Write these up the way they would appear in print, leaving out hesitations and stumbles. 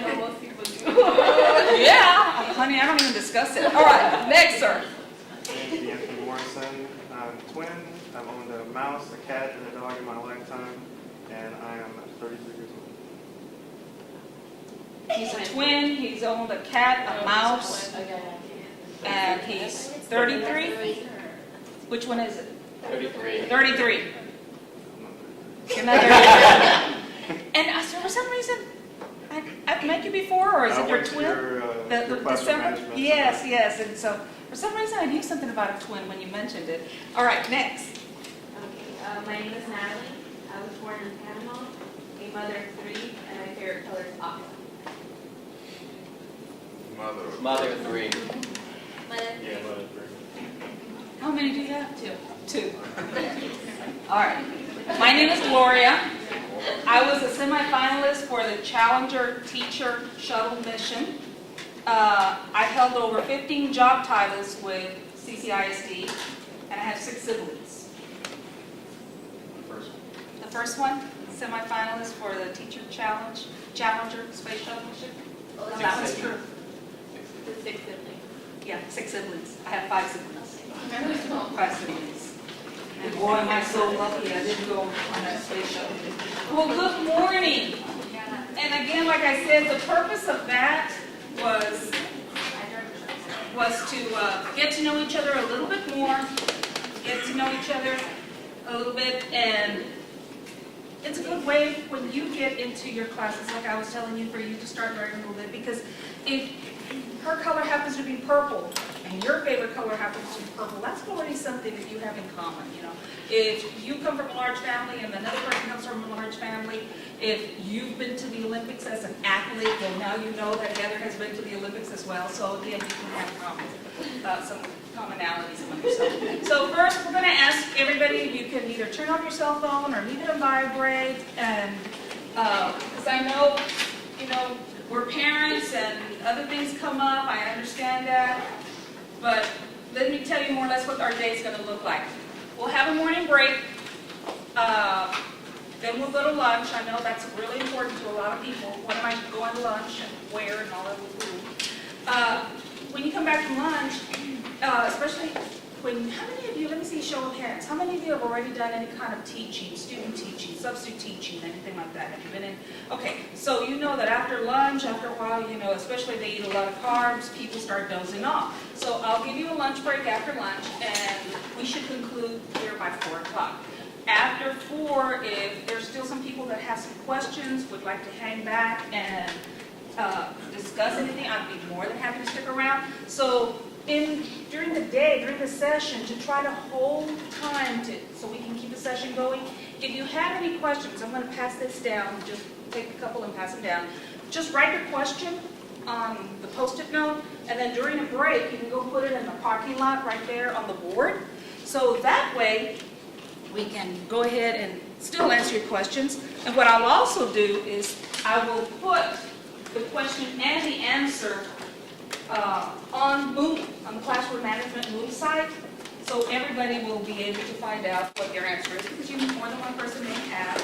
than what most people do. Yeah, honey, I don't even discuss it. All right, next, sir. Anthony Morrison. I'm a twin. I've owned a mouse, a cat, and a dog in my lifetime, and I am 33 years old. He's a twin. He's owned a cat, a mouse, and he's 33. Which one is it? 33. 33. You're not 33. And for some reason, I've met you before, or is it your twin? Your class of December? management. Yes, yes. And so, for some reason, I knew something about a twin when you mentioned it. All right, next. Okay, my name is Natalie. I was born in Panama, a mother of 3, and my favorite color is aqua. Mother of 3. Yeah, mother of 3. How many do you have? Two. All right. My name is Gloria. I was a semifinalist for the Challenger Teacher Shuttle Mission. I held over 15 job titles with CCISD, and I have 6 siblings. The first one, semifinalist for the Teacher Challenger Space Shuttle Mission. That was true. 6 siblings. Yeah, 6 siblings. I have 5 siblings. 5 siblings. And boy, am I so lucky I didn't go on that space shuttle. Well, good morning. And again, like I said, the purpose of that was to get to know each other a little bit more, get to know each other a little bit, and it's a good way when you get into your classes, like I was telling you, for you to start learning a little bit, because if her color happens to be purple, and your favorite color happens to be purple, that's already something that you have in common, you know. If you come from a large family and another person comes from a large family, if you've been to the Olympics as an athlete, well, now you know that Heather has been to the Olympics as well, so again, you can have some commonalities among yourself. So first, we're going to ask everybody if you can either turn off your cell phone or leave it on vibrate, and because I know, you know, we're parents and other things come up, I understand that. But let me tell you more or less what our day is going to look like. We'll have a morning break. Then we'll go to lunch. I know that's really important to a lot of people. When am I going to lunch and where and all that we'll do. When you come back from lunch, especially when, how many of you, let me see a show of hands, how many of you have already done any kind of teaching, student teaching, substitute teaching, anything like that? Have you been in? Okay, so you know that after lunch, after a while, you know, especially they eat a lot of carbs, people start dozing off. So I'll give you a lunch break after lunch, and we should conclude here by 4 o'clock. After 4, if there's still some people that have some questions, would like to hang back and discuss anything, I'd be more than happy to stick around. So during the day, during the session, to try to hold time so we can keep the session going. If you have any questions, I'm going to pass this down, just take a couple and pass them down. Just write your question on the Post-it note, and then during a break, you can go put it in the parking lot right there on the board. So that way, we can go ahead and still answer your questions. And what I'll also do is I will put the question and the answer on Moodle, on the Classroom Management Moodle site, so everybody will be able to find out what their answer is, because more than one person may have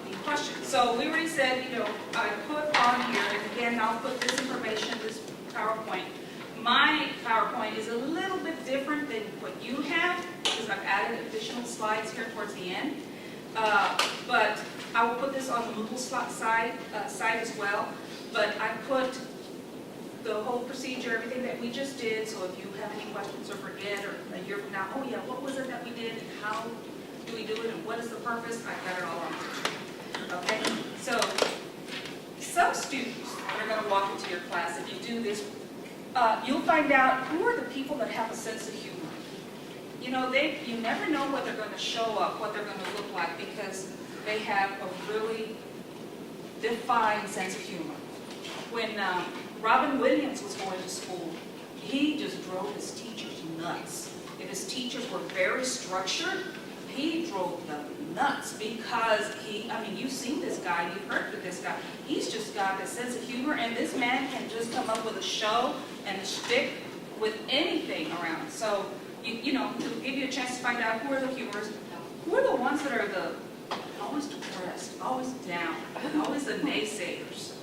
the question. So we already said, you know, I put on here, and again, I'll put this information, this PowerPoint. My PowerPoint is a little bit different than what you have, because I've added additional slides here towards the end. But I will put this on the Moodle site as well. But I put the whole procedure, everything that we just did, so if you have any questions or forget, or a year from now, oh yeah, what was it that we did, and how do we do it, and what is the purpose, I've got it all on there. Okay, so some students are going to walk into your class, if you do this, you'll find out who are the people that have a sense of humor. You know, you never know what they're going to show up, what they're going to look like, because they have a really defined sense of humor. When Robin Williams was going to school, he just drove his teachers nuts. If his teachers were very structured, he drove them nuts because you've seen this guy, you've heard of this guy. He's just got this sense of humor, and this man can just come up with a show and a shtick with anything around. So, you know, to give you a chance to find out who are the humorists, who are the ones that are always depressed, always down, always the naysayers.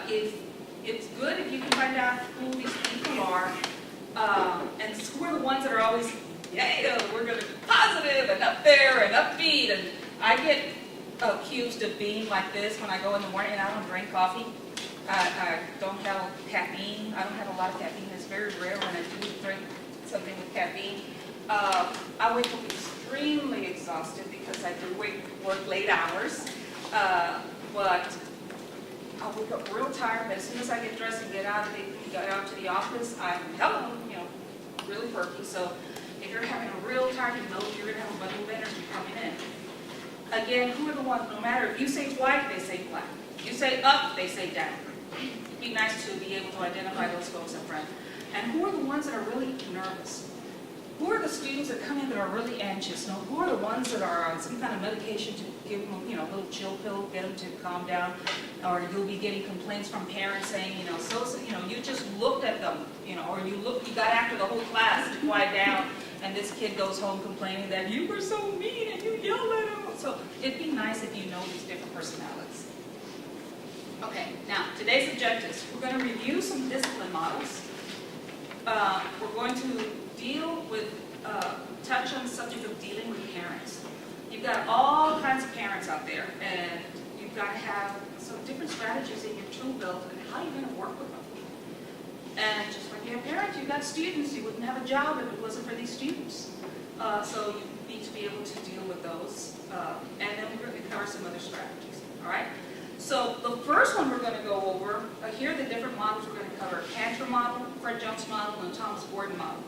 if it's good if you can find out who these people are, and who are the ones that are always, yeah, we're going to be positive and up there and upbeat. And I get accused of being like this when I go in the morning and I don't drink coffee. I don't have caffeine. I don't have a lot of caffeine. It's very rare when I do drink something with caffeine. I wake up extremely exhausted because I do work late hours. But I wake up real tired, but as soon as I get dressed and get out to the office, I'm really perky. So if you're having a real tired, you know you're going to have a bundle of energy coming in. Again, who are the ones, no matter if you say white, they say black. You say up, they say down. Be nice to be able to identify those folks up front. And who are the ones that are really nervous? Who are the students that come in that are really anxious? Now, who are the ones that are on some kind of medication to give them, a little chill pill, get them to calm down? Or you'll be getting complaints from parents saying, you just looked at them, or you got after the whole class to quiet down, and this kid goes home complaining that you were so mean and you yelled at him. So it'd be nice if you know these different personalities. Okay, now today's objectives. We're going to review some discipline models. We're going to touch on the subject of dealing with parents. You've got all kinds of parents out there, and you've got to have some different strategies in your tool belt and how you're going to work with them. And just like you have parents, you've got students. You wouldn't have a job if it wasn't for these students. So you need to be able to deal with those. And then we're going to cover some other strategies. All right? So the first one we're going to go over, here are the different models we're going to cover. Cantor model, Fred Jones model, and Thomas Gordon model.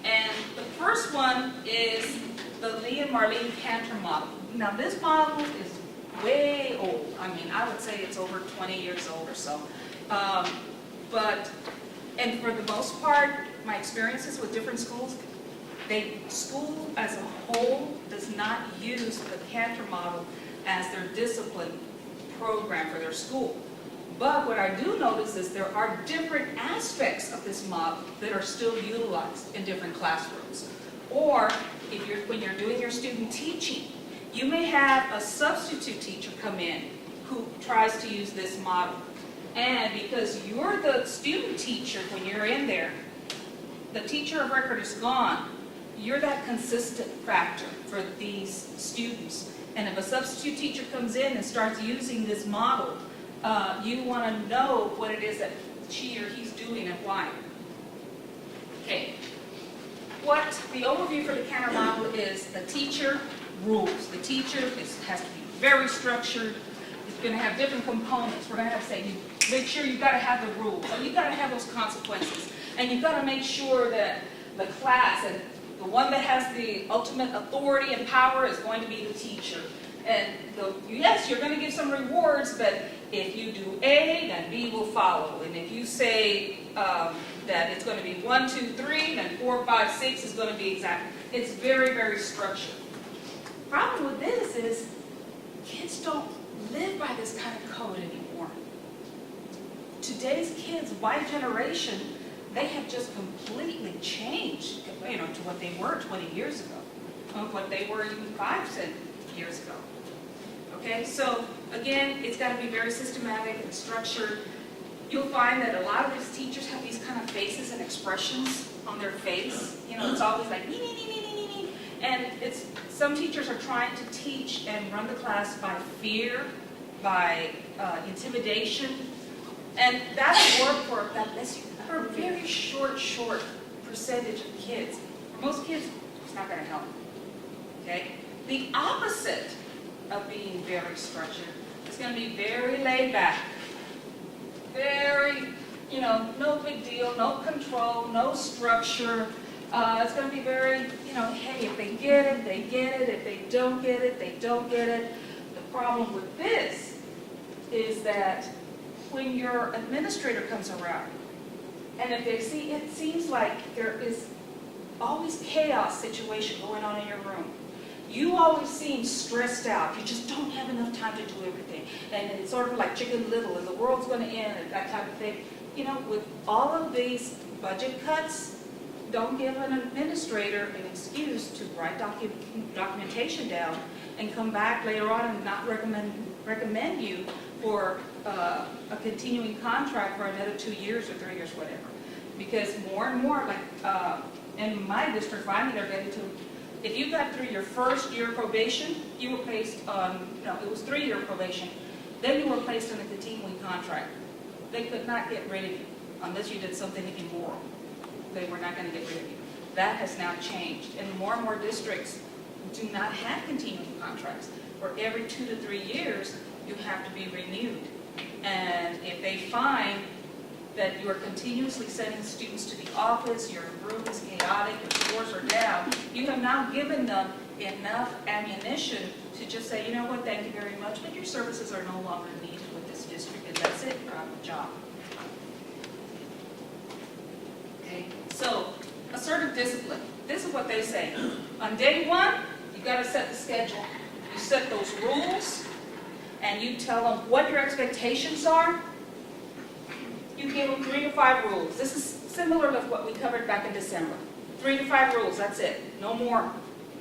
And the first one is the Lee and Marlene Cantor model. Now this model is way old. I mean, I would say it's over 20 years old or so. And for the most part, my experiences with different schools, school as a whole does not use the Cantor model as their discipline program for their school. But what I do notice is there are different aspects of this model that are still utilized in different classrooms. Or when you're doing your student teaching, you may have a substitute teacher come in who tries to use this model. And because you're the student teacher when you're in there, the teacher of record is gone. You're that consistent factor for these students. And if a substitute teacher comes in and starts using this model, you want to know what it is that she or he's doing and why. Okay. The overview for the Cantor model is the teacher rules. The teacher has to be very structured. It's going to have different components. We're going to have to say, make sure you've got to have the rules. So you've got to have those consequences. And you've got to make sure that the class and the one that has the ultimate authority and power is going to be the teacher. And yes, you're going to give some rewards, but if you do A, then B will follow. And if you say that it's going to be 1, 2, 3, then 4, 5, 6 is going to be exact. It's very, very structured. Problem with this is kids don't live by this kind of code anymore. Today's kids, Y generation, they have just completely changed, to what they were 20 years ago, what they were even 5, 10 years ago. Okay, so again, it's got to be very systematic and structured. You'll find that a lot of these teachers have these kind of faces and expressions on their face. It's always like, nee, nee, nee, nee, nee, nee. And some teachers are trying to teach and run the class by fear, by intimidation. And that's work that for a very short percentage of kids. For most kids, it's not going to help. Okay? The opposite of being very structured is going to be very laid back. Very, no big deal, no control, no structure. It's going to be very, hey, if they get it, they get it. If they don't get it, they don't get it. The problem with this is that when your administrator comes around, and if they see, it seems like there is always chaos situation going on in your room. You always seem stressed out. You just don't have enough time to do everything. And it's sort of like Chicken Little, and the world's going to end, and that type of thing. With all of these budget cuts, don't give an administrator an excuse to write documentation down and come back later on and not recommend you for a continuing contract for another 2 years or 3 years, whatever. Because more and more, like in my district, finally they're getting to, if you got through your first year of probation, you were placed on, no, it was 3-year probation, then you were placed on a continuing contract. They could not get rid of you unless you did something immoral. They were not going to get rid of you. That has now changed, and more districts do not have continuing contracts, where every 2 to 3 years you have to be renewed. And if they find that you are continuously sending students to the office, your room is chaotic, your scores are down, you have now given them enough ammunition to just say, you know what, thank you very much, but your services are no longer needed with this district, and that's it, you're out of the job. Okay, so assertive discipline. This is what they say. On day 1, you got to set the schedule. You set those rules, and you tell them what your expectations are. You give them 3 to 5 rules. This is similar to what we covered back in December. 3 to 5 rules, that's it. No more.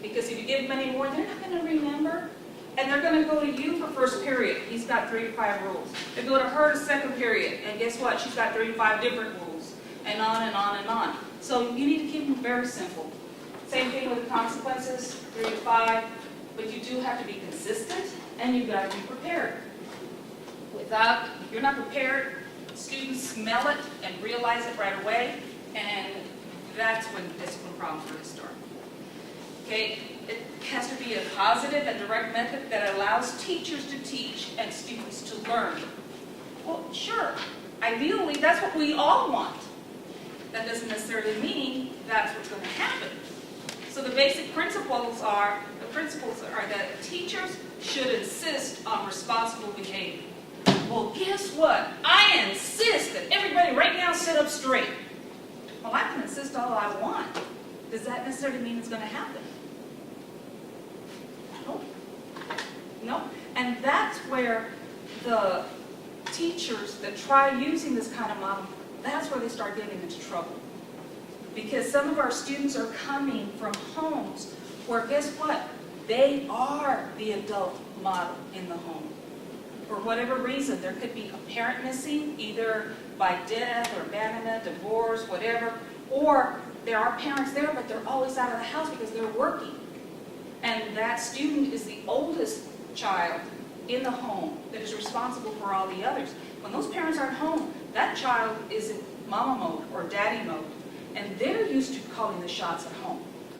Because if you give them any more, they're not going to remember. And they're going to go to you for first period. He's got 3 to 5 rules. They go to her to second period. And guess what? She's got 3 to 5 different rules. And on and on and on. So you need to keep them very simple. Same thing with the consequences, 3 to 5. But you do have to be consistent, and you've got to be prepared. Without, if you're not prepared, students smell it and realize it right away, and that's when discipline problems really start. Okay, it has to be a positive and direct method that allows teachers to teach and students to learn. Well, sure, ideally, that's what we all want. That doesn't necessarily mean that's what's going to happen. So the basic principles are that teachers should insist on responsible behavior. Well, guess what? I insist that everybody right now sit up straight. Well, I can insist all I want. Does that necessarily mean it's going to happen? No. No. And that's where the teachers that try using this kind of model, that's where they start getting into trouble. Because some of our students are coming from homes where, guess what? They are the adult model in the home. For whatever reason, there could be a parent missing, either by death or abandonment, divorce, whatever, or there are parents there, but they're always out of the house because they're working. And that student is the oldest child in the home that is responsible for all the others. When those parents aren't home, that child is in mama mode or daddy mode, and they're used to calling the shots at home.